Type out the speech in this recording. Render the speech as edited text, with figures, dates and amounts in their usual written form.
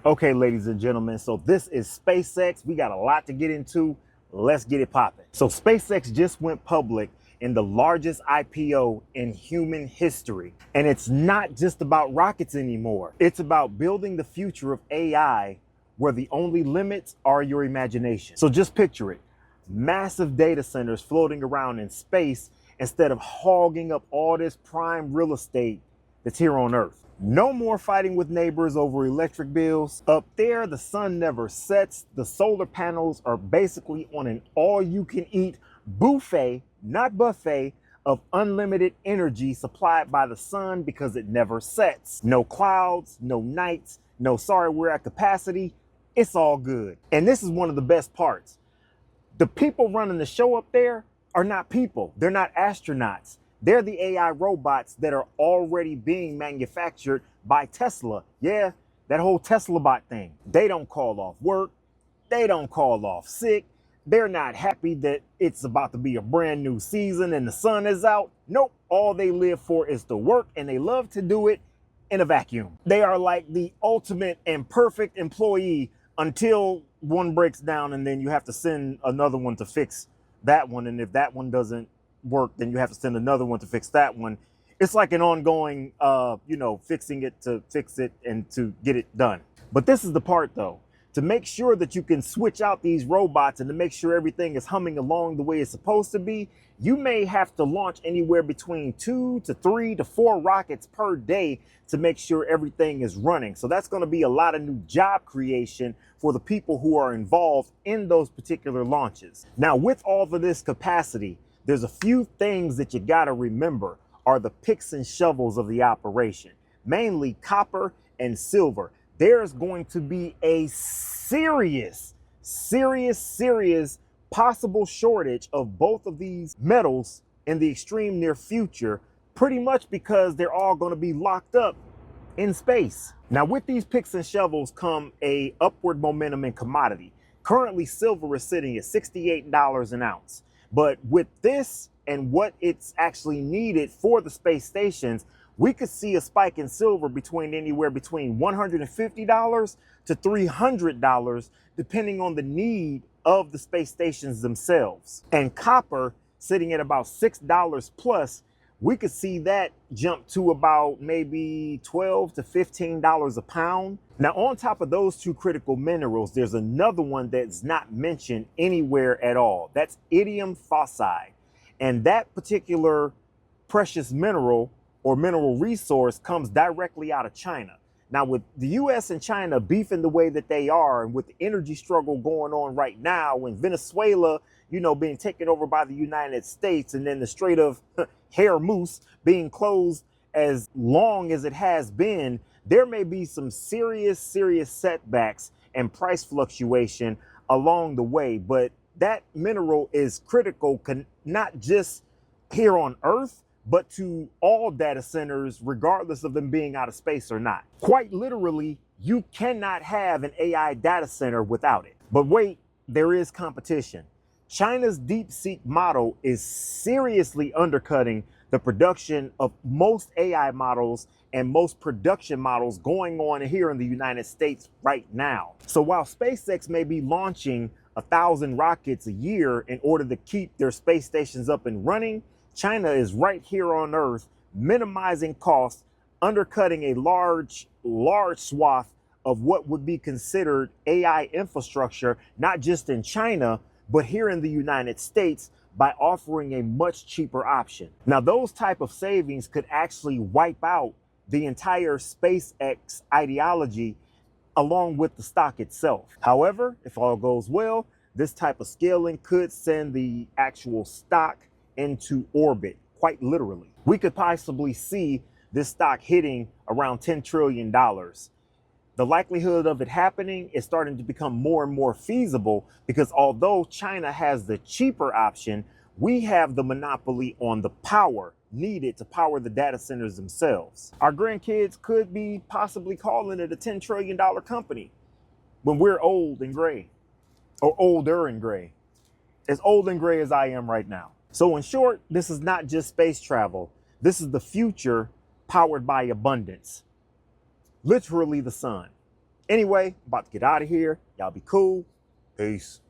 Okay, ladies and gentlemen, so this is SpaceX. We got a lot to get into. Let's get it popping. So SpaceX just went public in the largest IPO in human history. And it's not just about rockets anymore. It's about building the future of AI where the only limits are your imagination. So just picture it. Massive data centers floating around in space instead of hogging up all this prime real estate that's here on Earth. No more fighting with neighbors over electric bills. Up there, the sun never sets. The solar panels are basically on an all-you-can-eat buffet, not buffet, of unlimited energy supplied by the sun because it never sets. No clouds, no nights, no sorry we're at capacity. It's all good. And this is one of the best parts. The people running the show up there are not people. They're not astronauts. They're the AI robots that are already being manufactured by Tesla. Yeah, that whole Tesla bot thing. They don't call off work. They don't call off sick. They're not happy that it's about to be a brand new season and the sun is out. Nope, all they live for is to work, and they love to do it in a vacuum. They are like the ultimate and perfect employee until one breaks down, and then you have to send another one to fix that one. And if that one doesn't work, then you have to send another one to fix that one. It's like an ongoing, fixing it to fix it and to get it done. But this is the part though, to make sure that you can switch out these robots and to make sure everything is humming along the way it's supposed to be, you may have to launch anywhere between 2 to 3 to 4 rockets per day to make sure everything is running. So that's going to be a lot of new job creation for the people who are involved in those particular launches. Now, with all of this capacity, there's a few things that you got to remember are the picks and shovels of the operation, mainly copper and silver. There's going to be a serious possible shortage of both of these metals in the extreme near future, pretty much because they're all going to be locked up in space. Now, with these picks and shovels come a upward momentum in commodity. Currently, silver is sitting at $68 an ounce. But with this and what it's actually needed for the space stations, we could see a spike in silver between anywhere between $150 to $300, depending on the need of the space stations themselves. And copper sitting at about $6 plus, we could see that jump to about maybe $12 to $15 a pound. Now, on top of those two critical minerals, there's another one that's not mentioned anywhere at all. That's indium phosphide. And that particular precious mineral or mineral resource comes directly out of China. Now, with the US and China beefing the way that they are, and with the energy struggle going on right now, and Venezuela, being taken over by the United States, and then the Strait of Hormuz being closed as long as it has been, there may be some serious setbacks and price fluctuation along the way. But that mineral is critical, not just here on Earth, but to all data centers, regardless of them being out of space or not. Quite literally, you cannot have an AI data center without it. But wait, there is competition. China's DeepSeek model is seriously undercutting the production of most AI models and most production models going on here in the United States right now. So while SpaceX may be launching 1,000 rockets a year in order to keep their space stations up and running, China is right here on Earth, minimizing costs, undercutting a large swath of what would be considered AI infrastructure, not just in China, but here in the United States, by offering a much cheaper option. Now, those type of savings could actually wipe out the entire SpaceX ideology along with the stock itself. However, if all goes well, this type of scaling could send the actual stock into orbit, quite literally. We could possibly see this stock hitting around $10 trillion. The likelihood of it happening is starting to become more and more feasible because although China has the cheaper option, we have the monopoly on the power needed to power the data centers themselves. Our grandkids could be possibly calling it a $10 trillion company when we're old and gray, or older and gray, as old and gray as I am right now. So in short, this is not just space travel. This is the future powered by abundance. Literally the sun. Anyway, I'm about to get out of here. Y'all be cool. Peace.